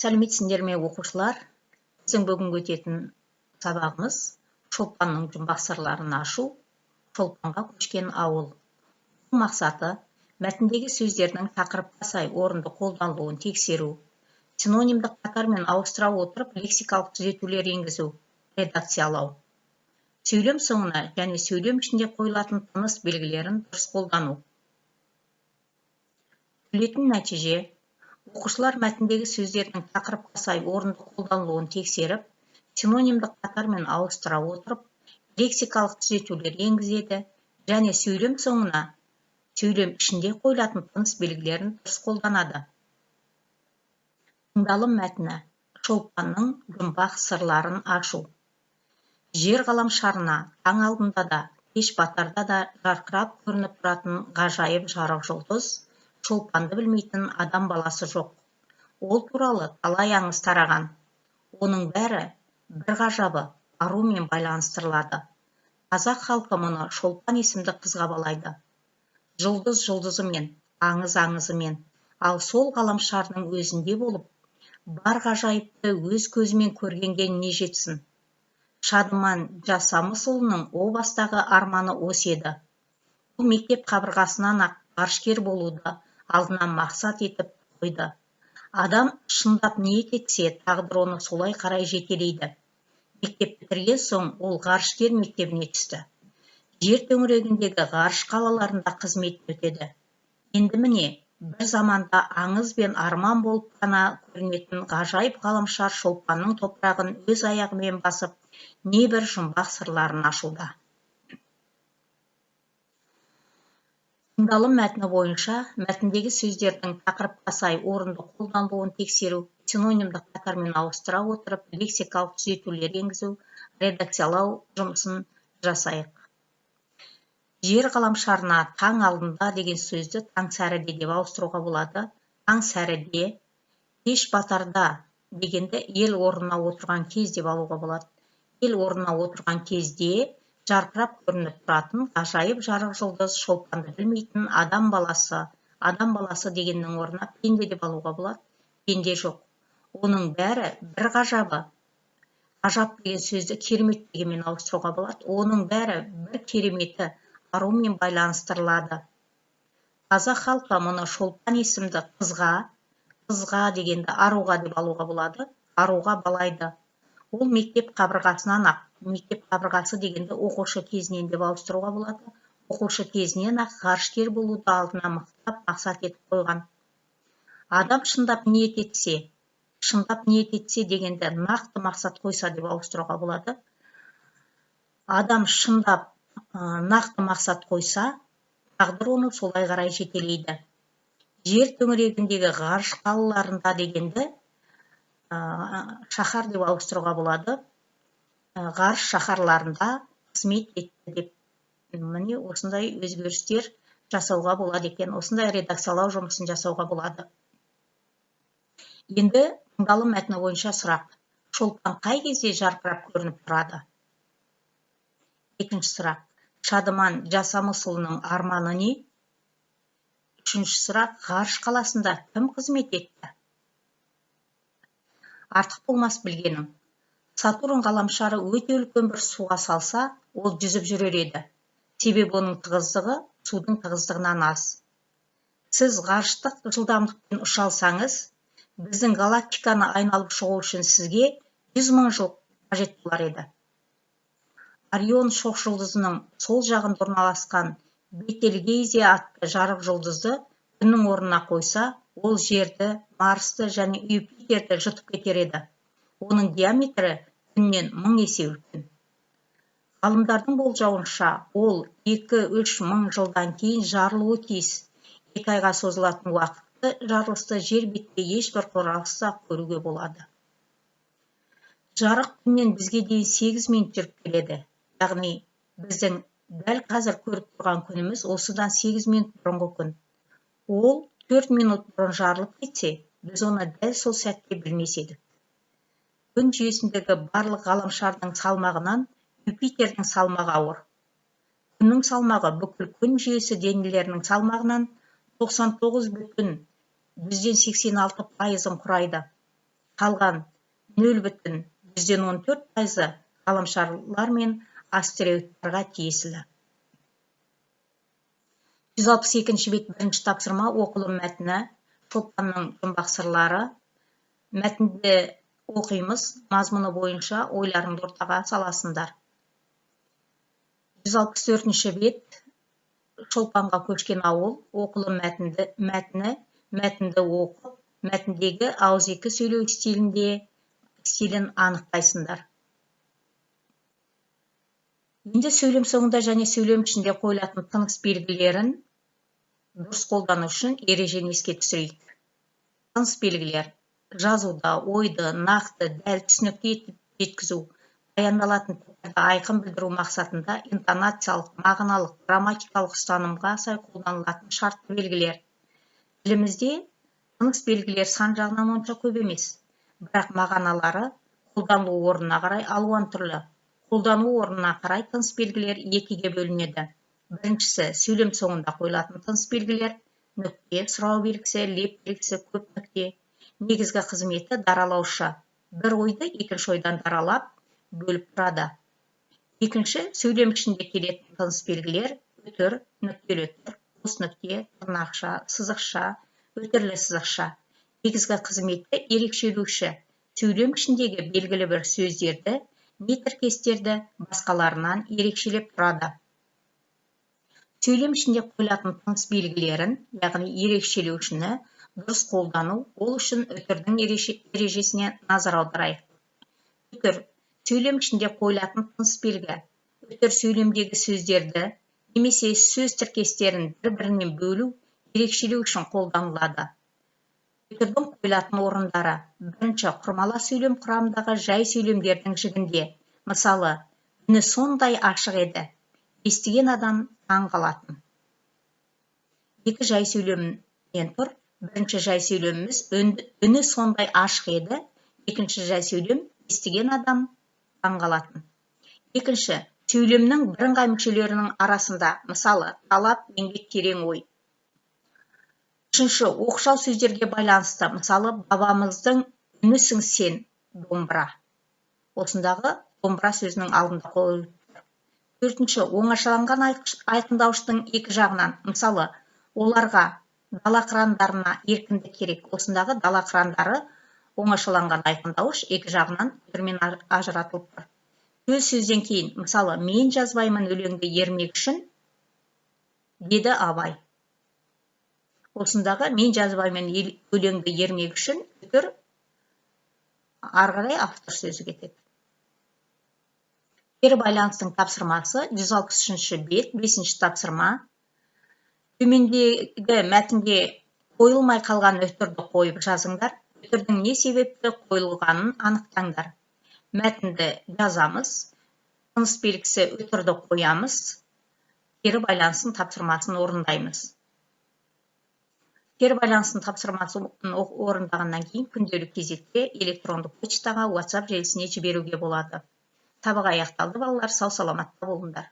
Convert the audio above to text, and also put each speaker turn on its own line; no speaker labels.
Сәлеметсіңдер ме оқушылар? Біздің бүгінгі өтетін сабағымыз шолпанның жұмбақ сырларын ашу, шолпанға көшкен ауыл. Бұл мақсаты мәтіндегі сөздердің тақырыпқа сай орынды қолданылуын тексеру, синонимдік қатармен ауыстыра отырып лексикалық түзетулер енгізу, редакциялау. Сөйлем соңына және сөйлем ішінде қойылатын тыныс белгілерін дұрыс қолдану. Күтілетін нәтиже: оқушылар мәтіндегі сөздердің тақырыпқа сай орынды қолданылуын тексеріп, синонимдік қатармен ауыстыра отырып, лексикалық түзетулер енгізеді және сөйлем соңына сөйлем ішінде қойылатын тыныс белгілерін дұрыс қолданады. Тыңдалым мәтіні: шолпанның жұмбақ сырларын ашу. Жер ғаламшарына таң алдында да, кеш батарда да жарқырап көрініп тұратын ғажайып жарық жұлдыз, шолпанды білмейтін адам баласы жоқ. Ол туралы талай аңыз тараған. Оның бәрі бір ғажабы арумен байланыстырылады. Қазақ халқы мұны Шолпан есімді қызға балайды. Жұлдыз жұлдызымен, аңыз аңызымен, ал сол ғаламшарының өзінде болып, бар ғажайыпты өз көзімен көргенге не жетсін. Шадыман Жасамысұлының о бастағы арманы осы еді. Бұл мектеп қабырғасынан ақ ғарышкер болуды алдына мақсат етіп қойды. Адам шындап ниет етсе, тағдыр оны солай қарай жетелейді. Мектеп бітірген соң ол ғарышкер мектебіне түсті. Жер төңірегіндегі ғарыш қалаларында қызмет өтеді. Енді міне, бір заманда аңыз бен арман болып қана көрінетін ғажайып ғаламшар шолпанның топырағын өз аяғымен басып, небір жұмбақ сырларын ашуда. Тыңдалым мәтіні бойынша мәтіндегі сөздердің тақырыпқа сай орынды қолданылуын тексеру, синонимдік қатармен ауыстыра отырып, лексикалық түзетулер енгізу, редакциялау жұмысын жасайық. Жер ғаламшарына таң алдында деген сөзді таң сәріде деп ауыстыруға болады. Таң сәріде, кеш батарда дегенді ел орнына отырған кез деп алуға болады. Ел орнына отырған кезде жарқырап көрініп тұратын ғажайып жарық жұлдыз, шолпанды білмейтін адам баласы дегеннің орнына пенде деп алуға болады. Пенде жоқ. Оның бәрі бір ғажабы. Ғажап деген сөзді керемет дегенмен ауыстыруға болады. Оның бәрі бір кереметі арумен байланыстырылады. Қазақ халқы мұны Шолпан есімді қызға дегенді аруға деп алуға болады. Аруға балайды. Ол мектеп қабырғасынан ақ, мектеп қабырғасы дегенді оқушы кезінен деп ауыстыруға болады. Оқушы кезінен ақ ғарышкер болуды алдына мақсат етіп қойған. Адам шындап ниет етсе дегенді нақты мақсат қойса деп ауыстыруға болады. Адам шындап нақты мақсат қойса, тағдыр оны солай қарай жетелейді. Жер төңірегіндегі ғарыш қалаларында дегенді шаһар деп ауыстыруға болады. Ғарыш шаһарларында қызмет етті деп. Міне осындай өзгерістер жасауға болады екен. Осындай редакциялау жұмысын жасауға болады. Енді тыңдалым мәтіні бойынша сұрақ. Шолпан қай кезде жарқырап көрініп тұрады? Екінші сұрақ. Шадыман Жасамысұлының арманы не? Үшінші сұрақ. Ғарыш қаласында кім қызмет етті? Артық болмас білгенім. Сатурн ғаламшары өте үлкен бір суға салса, ол жүзіп жүрер еді. Себебі оның тығыздығы судың тығыздығынан аз. Сіз ғарыштық жылдамдықпен ұша алсаңыз, біздің галактиканы айналып шығу үшін сізге 100 мың жыл қажет болар еді. Орион шоқжұлдызының сол жағында орналасқан Бетельгейзе атты жарық жұлдызды күннің орнына қойса, ол Жерді, Марсты және Юпитерді жұтып кетер еді. Оның диаметрі күннен 1000 есе үлкен. Ғалымдардың болжауынша, ол 2-3 мың жылдан кейін жарылуы тиіс. 2 айға созылатын уақытты жарылысты жер бетінде ешбір қорғансыз көруге болады. Жарық күннен бізге дейін 8 минут жүріп келеді. Яғни біздің дәл қазір көріп тұрған күніміз осыдан 8 минут бұрынғы күн. Ол 4 минут бұрын жарылып кетсе, біз оны дәл сол сәтте білмес едік. Күн жүйесіндегі барлық ғаламшардың салмағынан Юпитердің салмағы ауыр. Күннің салмағы бүкіл күн жүйесі денелерінің салмағынан 99,86% құрайды. Қалған 0,14% ғаламшарлар мен астероидтарға тиесілі. 162 бет бірінші тапсырма оқылым мәтіні, Шолпанның жұмбақ сырлары. Мәтінді оқимыз, мазмұны бойынша ойларыңды ортаға саласыңдар. 164 бет Шолпанға көшкен ауыл, оқылым мәтінді оқып, мәтіндегі ауызекі сөйлеу стилін анықтайсыңдар. Енді сөйлем соңында және сөйлем ішінде қойылатын тыныс белгілерін дұрыс қолдану үшін ережені еске түсірейік. Тыныс белгілер: жазуда ойды нақты, дәл түсінікті етіп жеткізу, баяндалатын пікірді айқын білдіру мақсатында интонациялық, мағыналық, грамматикалық ұстанымға сай қолданылатын шартты белгілер. Тілімізде тыныс белгілер сан жағынан онша көп емес, бірақ мағыналары қолдану орнына қарай алуан түрлі. Қолдану орнына қарай тыныс белгілер екіге бөлінеді. Біріншісі, сөйлем соңында қойылатын тыныс белгілер: нүкте, сұрау белгісі, леп белгісі, көп нүкте. Негізгі қызметі даралаушы. Бір ойды екінші ойдан даралап, бөліп тұрады. Екінші, сөйлем ішінде келетін тыныс белгілер: үтір, нүктелі үтір, қос нүкте, тырнақша, сызықша, үтірлі сызықша. Негізгі қызметі ерекшелеуші. Сөйлем ішіндегі белгілі бір сөздерді, не тіркестерді басқаларынан ерекшелеп тұрады. Сөйлем ішінде қойылатын тыныс белгілерін, яғни ерекшелеушіні дұрыс қолдану, ол үшін үтірдің ережесіне назар аударайық. Үтір — сөйлем ішінде қойылатын тыныс белгі. Үтір сөйлемдегі сөздерді немесе сөз тіркестерін бір-бірінен бөлу, ерекшелеу үшін қолданылады. Үтірдің қойылатын орындары: бірінші, құрмала сөйлем құрамындағы жай сөйлемдердің жігінде. Мысалы, үні сондай ашық еді, естіген адам таң қалатын. Екі жай сөйлемнен тұр. Бірінші жай сөйлеміміз үні сондай ашық еді, екінші жай сөйлем естіген адам таң қалатын. Екінші, сөйлемнің бірыңғай мүшелерінің арасында, мысалы, талап, еңбек, терең ой. Үшінші, оқшау сөздерге байланысты, мысалы, бабамыздың үнісің сен, домбыра. Осындағы домбыра сөзінің алдында қойылып. Төртінші, оңашаланған айқындауыштың екі жағынан, мысалы, оларға дала қырандарына еркіндік керек. Осындағы дала қырандары оңашаланған айқындауыш екі жағынан үтірмен ажыратылып тұр. Төл сөзден кейін, мысалы, мен жазбаймын өлеңді ермек үшін, деді Абай. Осындағы мен жазбаймын өлеңді ермек үшін үтір ары қарай автор сөзі кетеді. Кері байланыстың тапсырмасы 163 бет, 5-ші тапсырма. Төмендегі мәтінге қойылмай қалған үтірді қойып жазыңдар. Үтірдің не себепті қойылғанын анықтаңдар. Мәтінді жазамыз, тыныс белгісі үтірді қоямыз, кері байланыстың тапсырмасын орындаймыз. Кері байланыстың тапсырмасын орындағаннан кейін күнделік кезекте электронды почтаға, WhatsApp желісіне жіберуге болады. Сабақ аяқталды балалар, сау саламатта болыңдар.